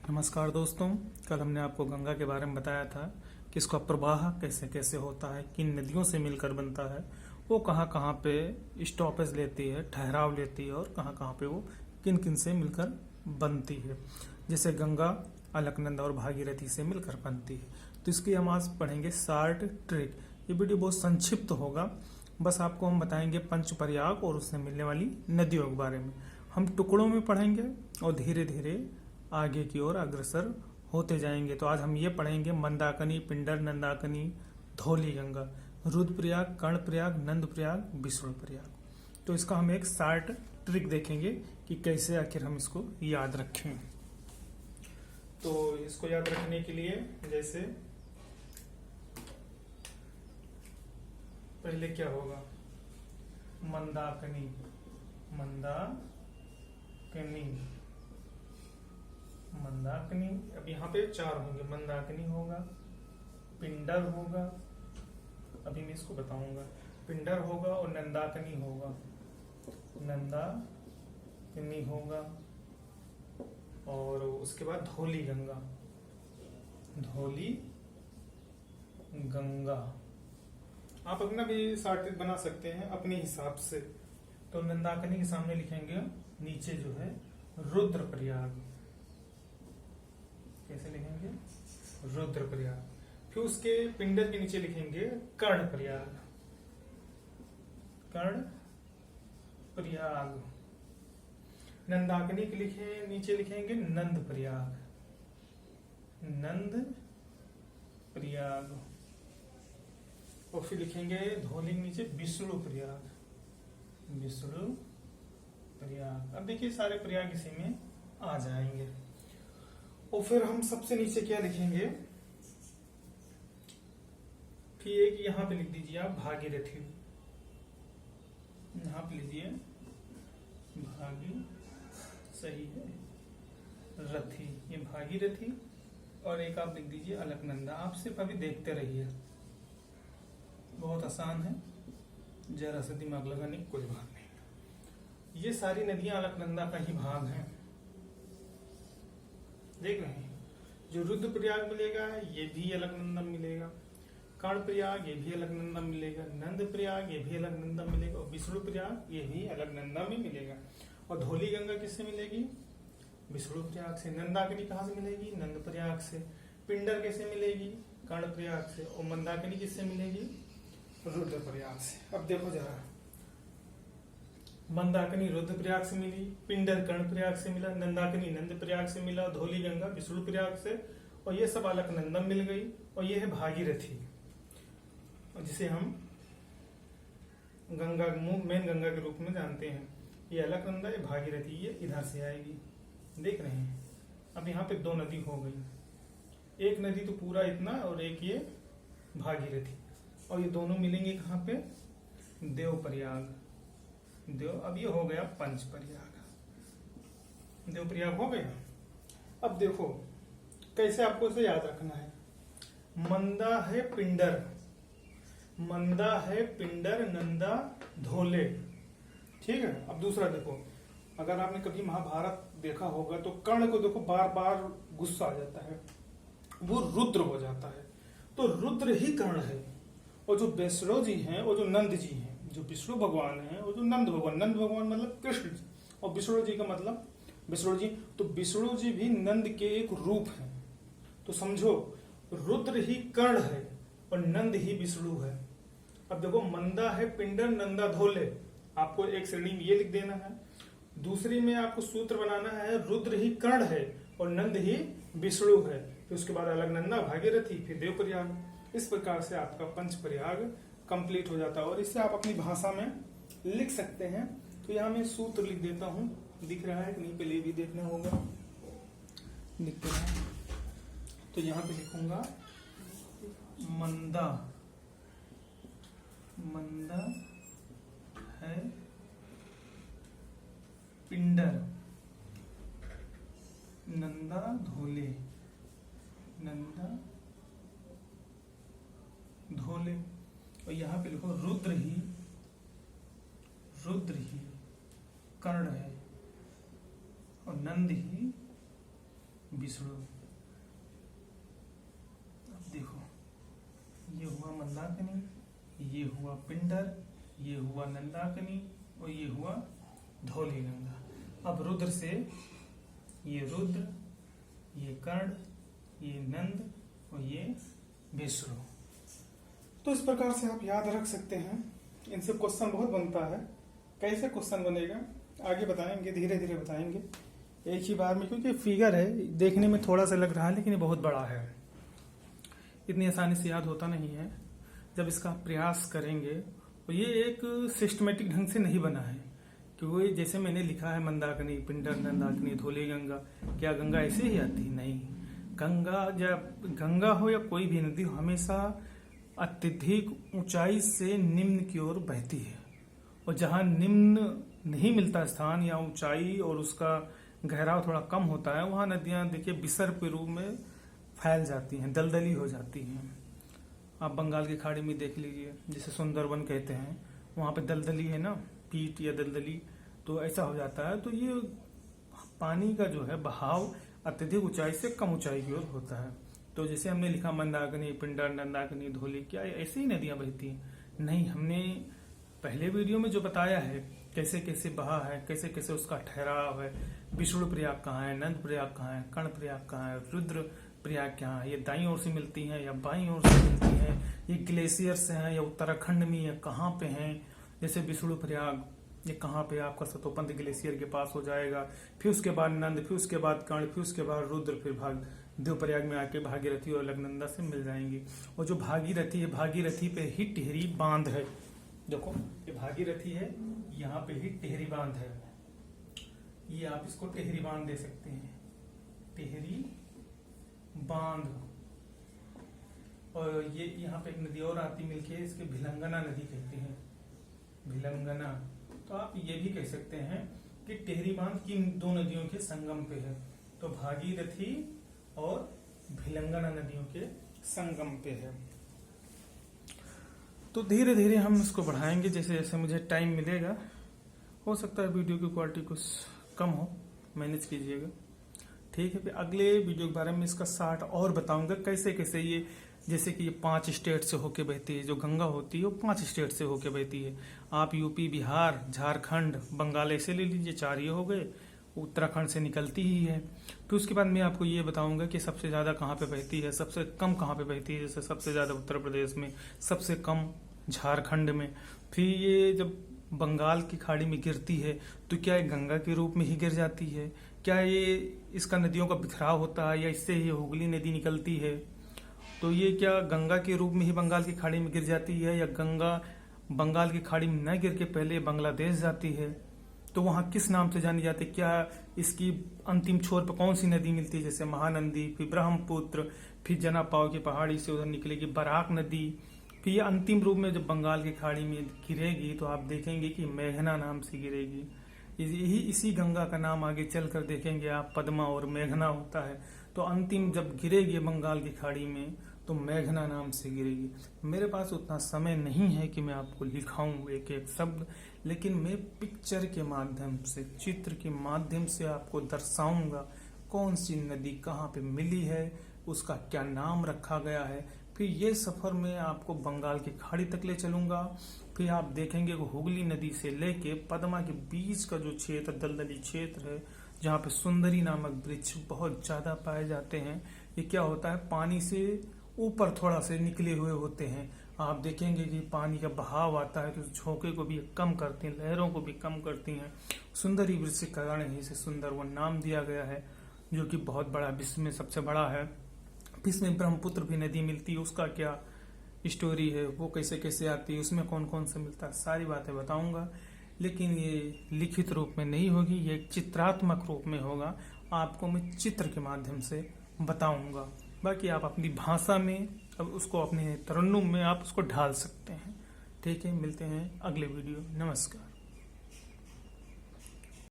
नमस्कार दोस्तों। कल हमने आपको गंगा के बारे में बताया था कि इसका प्रवाह कैसे कैसे होता है, किन नदियों से मिलकर बनता है, वो कहाँ कहाँ पे स्टॉपेज लेती है, ठहराव लेती है और कहाँ कहाँ पे वो किन किन से मिलकर बनती है। जैसे गंगा अलकनंदा और भागीरथी से मिलकर बनती है। तो इसकी हम आज पढ़ेंगे शार्ट ट्रिक। ये वीडियो बहुत संक्षिप्त होगा, बस आपको हम बताएंगे पंचप्रयाग और उससे मिलने वाली नदियों के बारे में। हम टुकड़ों में पढ़ेंगे और धीरे धीरे आगे की ओर अग्रसर होते जाएंगे। तो आज हम ये पढ़ेंगे मंदाकिनी, पिंडर, नंदाकिनी, धौली गंगा, रुद्रप्रयाग, कर्णप्रयाग, नंदप्रयाग, विष्णुप्रयाग। तो इसका हम एक शार्ट ट्रिक देखेंगे कि कैसे आखिर हम इसको याद रखें। तो इसको याद रखने के लिए जैसे पहले क्या होगा, मंदाकिनी, मंदाकिनी। अब यहाँ पे चार होंगे, मंदाकिनी होगा, पिंडर होगा, अभी मैं इसको बताऊंगा, पिंडर होगा और नंदाकिनी होगा, नंदाकिनी होगा। और उसके बाद धौली गंगा, धौली गंगा। आप अपना भी शार्ट बना सकते हैं अपने हिसाब से। तो नंदाकिनी के सामने लिखेंगे नीचे जो है रुद्रप्रयाग। कैसे लिखेंगे? रुद्रप्रयाग। फिर उसके पिंडर के नीचे लिखेंगे कर्णप्रयाग, कर्णप्रयाग। नंदाकिनी के नीचे लिखेंगे नंदप्रयाग, नंदप्रयाग। और फिर लिखेंगे धौली के नीचे विष्णुप्रयाग, विष्णुप्रयाग। अब देखिए सारे प्रयाग इसी में आ जाएंगे। और फिर हम सबसे नीचे क्या लिखेंगे, फिर एक यहां पे लिख दीजिए आप भागीरथी। यहां पे लीजिए भागी, सही है, रथी, ये भागीरथी। और एक आप लिख दीजिए अलकनंदा। आप सिर्फ अभी देखते रहिए, बहुत आसान है, जरा सा दिमाग लगाने की कोई बात नहीं। ये सारी नदियां अलकनंदा का ही भाग हैं, देख रहे हैं। जो रुद्रप्रयाग मिलेगा ये भी अलकनंदा मिलेगा, कर्णप्रयाग ये भी अलकनंदा मिलेगा, नंदप्रयाग ये भी अलकनंदा मिलेगा, और विष्णुप्रयाग ये भी अलकनंदा में मिलेगा। और धौली गंगा किससे मिलेगी? विष्णुप्रयाग से। नंदाकिनी कहाँ से मिलेगी? नंदप्रयाग से। पिंडर कैसे मिलेगी? कर्णप्रयाग से। और मंदाकिनी किससे मिलेगी? रुद्रप्रयाग से। अब देखो जरा, मंदाकिनी रुद्रप्रयाग से मिली, पिंडर कर्णप्रयाग से मिला, नंदाकिनी नंदप्रयाग से मिला, धौली गंगा विष्णुप्रयाग से, और ये सब अलकनंदा मिल गई। और ये है भागीरथी, जिसे हम गंगा, मेन गंगा के रूप में जानते हैं। ये अलकनंदा, ये भागीरथी, ये इधर से आएगी, देख रहे हैं। अब यहाँ पे दो नदी हो गई, एक नदी तो पूरा इतना और एक ये भागीरथी। और ये दोनों मिलेंगे कहाँ पे? देवप्रयाग, देव। अब ये हो गया पंचप्रयाग, देवप्रयाग हो गया। अब देखो कैसे आपको इसे याद रखना है। मंदा है पिंडर, मंदा है पिंडर, नंदा, धौले, ठीक है। अब दूसरा देखो, अगर आपने कभी महाभारत देखा होगा तो कर्ण को देखो बार बार गुस्सा आ जाता है, वो रुद्र हो जाता है। तो रुद्र ही कर्ण है। और जो विष्णु जी हैं और जो नंद जी हैं, जो विष्णु भगवान हैं और जो नंद भगवान, नंद भगवान मतलब कृष्ण जी, और विष्णु जी का मतलब विष्णु जी। तो विष्णु जी भी नंद के एक रूप हैं। तो समझो रुद्र ही कर्ण है और नंद ही विष्णु है। अब देखो मंदा है पिंडर, नंदा, धौले। आपको एक श्रेणी में ये लिख देना है, दूसरी में आपको सूत्र बनाना है रुद्र ही कर्ण है और नंद ही विष्णु है। फिर उसके बाद अलकनंदा, भागीरथी, फिर देवप्रयाग। इस प्रकार से आपका पंचप्रयाग कंप्लीट हो जाता है। और इससे आप अपनी भाषा में लिख सकते हैं। तो यहाँ मैं सूत्र लिख देता हूँ, दिख रहा है कि नहीं, पहले भी देखना होगा, लिखते हैं। तो यहाँ पे लिखूंगा मंदा, मंदा है पिंडर, नंदा, धौले, नंदा, धौले। और यहाँ पे लिखो रुद्र ही कर्ण है और नंद ही विष्णु। अब देखो, ये हुआ मंदाकिनी, ये हुआ पिंडर, ये हुआ नंदाकिनी और ये हुआ धौली गंगा। अब रुद्र से ये रुद्र, ये कर्ण, ये नंद और ये विष्णु। तो इस प्रकार से आप याद रख सकते हैं। इनसे क्वेश्चन बहुत बनता है। कैसे क्वेश्चन बनेगा आगे बताएंगे, धीरे धीरे बताएंगे, एक ही बार में, क्योंकि फिगर है, देखने में थोड़ा सा लग रहा है लेकिन ये बहुत बड़ा है, इतनी आसानी से याद होता नहीं है। जब इसका प्रयास करेंगे तो ये एक सिस्टमेटिक ढंग से नहीं बना है, क्योंकि जैसे मैंने लिखा है मंदाकिनी, पिंडर, नंदाकिनी, धौली गंगा, क्या गंगा ऐसे ही आती? नहीं। गंगा, जब गंगा हो या कोई भी नदी हो, हमेशा अत्यधिक ऊंचाई से निम्न की ओर बहती है, और जहां निम्न नहीं मिलता स्थान या ऊंचाई और उसका गहराव थोड़ा कम होता है, वहां नदियां देखिए विसर्प के रूप में फैल जाती हैं, दलदली हो जाती हैं। आप बंगाल की खाड़ी में देख लीजिए, जिसे सुंदरवन कहते हैं, वहां पे दलदली है ना, पीट या दलदली, तो ऐसा हो जाता है। तो ये पानी का जो है बहाव अत्यधिक ऊंचाई से कम ऊंचाई की ओर होता है। तो जैसे हमने लिखा मंदाकिनी, पिंडर, नंदाकिनी, धौली, क्या ऐसे ही नदियां बहती हैं? नहीं, हमने पहले वीडियो में जो बताया है कैसे कैसे बहा है, कैसे कैसे उसका ठहराव है, विष्णु प्रयाग कहाँ है, नंद प्रयाग कहाँ है, कर्ण प्रयाग कहाँ है, रुद्र प्रयाग कहाँ है, ये दाईं ओर से मिलती हैं या बाईं ओर से मिलती हैं, ये ग्लेशियर से हैं या उत्तराखंड में या कहाँ पे हैं। जैसे विष्णु प्रयाग, ये कहाँ पे आपका सतोपंथ ग्लेशियर के पास हो जाएगा, फिर उसके बाद नंद, फिर उसके बाद कर्ण, फिर उसके बाद रुद्र, फिर देवप्रयाग में आके भागीरथी और अलकनंदा से मिल जाएंगी। और जो भागीरथी है, भागीरथी पे ही टिहरी बांध है। देखो, ये भागीरथी है, यहाँ पे ही टिहरी बांध है, ये आप इसको टिहरी बांध दे सकते हैं, टिहरी बांध। और ये यहाँ पे एक नदी और आती मिलके, इसके भिलंगना नदी कहते हैं, भिलंगना। तो आप ये भी कह सकते हैं कि टिहरी बांध किन दो नदियों के संगम पे है? तो भागीरथी और भिलंगना नदियों के संगम पे है। तो धीरे धीरे हम इसको बढ़ाएंगे जैसे जैसे मुझे टाइम मिलेगा। हो सकता है वीडियो की क्वालिटी कुछ कम हो, मैनेज कीजिएगा, ठीक है। फिर अगले वीडियो के बारे में इसका शार्ट और बताऊंगा, कैसे कैसे ये, जैसे कि ये 5 स्टेट से होके बहती है, जो गंगा होती है वो 5 स्टेट से होके बहती है। आप यूपी, बिहार, झारखंड, बंगाल ऐसे ले लीजिए, 4 ये हो गए, उत्तराखंड से निकलती ही है। फिर उसके बाद मैं आपको ये बताऊंगा कि सबसे ज्यादा कहाँ पे बहती है, सबसे कम कहाँ पे बहती है। जैसे सबसे ज्यादा उत्तर प्रदेश में, सबसे कम झारखंड में। फिर ये जब बंगाल की खाड़ी में गिरती है तो क्या ये गंगा के रूप में ही गिर जाती है? क्या ये इसका नदियों का बिखराव होता है या इससे ही हुगली नदी निकलती है? तो ये क्या गंगा के रूप में ही बंगाल की खाड़ी में गिर जाती है, या गंगा बंगाल की खाड़ी में न गिर के पहले बांग्लादेश जाती है? तो वहाँ किस नाम से जानी जाती है? क्या इसकी अंतिम छोर पर कौन सी नदी मिलती है? जैसे महानंदी, फिर ब्रह्मपुत्र, फिर जनापाव की पहाड़ी से उधर निकलेगी बराक नदी। फिर ये अंतिम रूप में जब बंगाल की खाड़ी में गिरेगी तो आप देखेंगे कि मेघना नाम से गिरेगी। यही इसी गंगा का नाम आगे चलकर देखेंगे आप, पद्मा और मेघना होता है। तो अंतिम जब गिरेगी बंगाल की खाड़ी में तो मेघना नाम से गिरेगी। मेरे पास उतना समय नहीं है कि मैं आपको लिखाऊं एक एक शब्द, लेकिन मैं पिक्चर के माध्यम से, चित्र के माध्यम से आपको दर्शाऊंगा कौन सी नदी कहाँ पे मिली है, उसका क्या नाम रखा गया है। फिर ये सफर में आपको बंगाल की खाड़ी तक ले चलूंगा। फिर आप देखेंगे कि हुगली नदी से लेके पद्मा के बीच का जो क्षेत्र, दलदली क्षेत्र है, जहाँ पे सुंदरी नामक वृक्ष बहुत ज्यादा पाए जाते हैं। ये क्या होता है, पानी से ऊपर थोड़ा से निकले हुए होते हैं। आप देखेंगे कि पानी का बहाव आता है तो झोंके को भी कम करती हैं, लहरों को भी कम करती हैं। सुंदरी वृक्ष के कारण ही इसे सुंदरवन नाम दिया गया है, जो कि बहुत बड़ा, विश्व में सबसे बड़ा है। इसमें ब्रह्मपुत्र भी नदी मिलती है, उसका क्या स्टोरी है, वो कैसे कैसे आती है, उसमें कौन कौन से मिलता है, सारी बातें बताऊंगा। लेकिन ये लिखित रूप में नहीं होगी, ये एक चित्रात्मक रूप में होगा। आपको मैं चित्र के माध्यम से बताऊंगा। बाकी आप अपनी भाषा में, अब उसको अपने तरन्नुम में आप उसको ढाल सकते हैं। ठीक है, मिलते हैं अगले वीडियो। नमस्कार।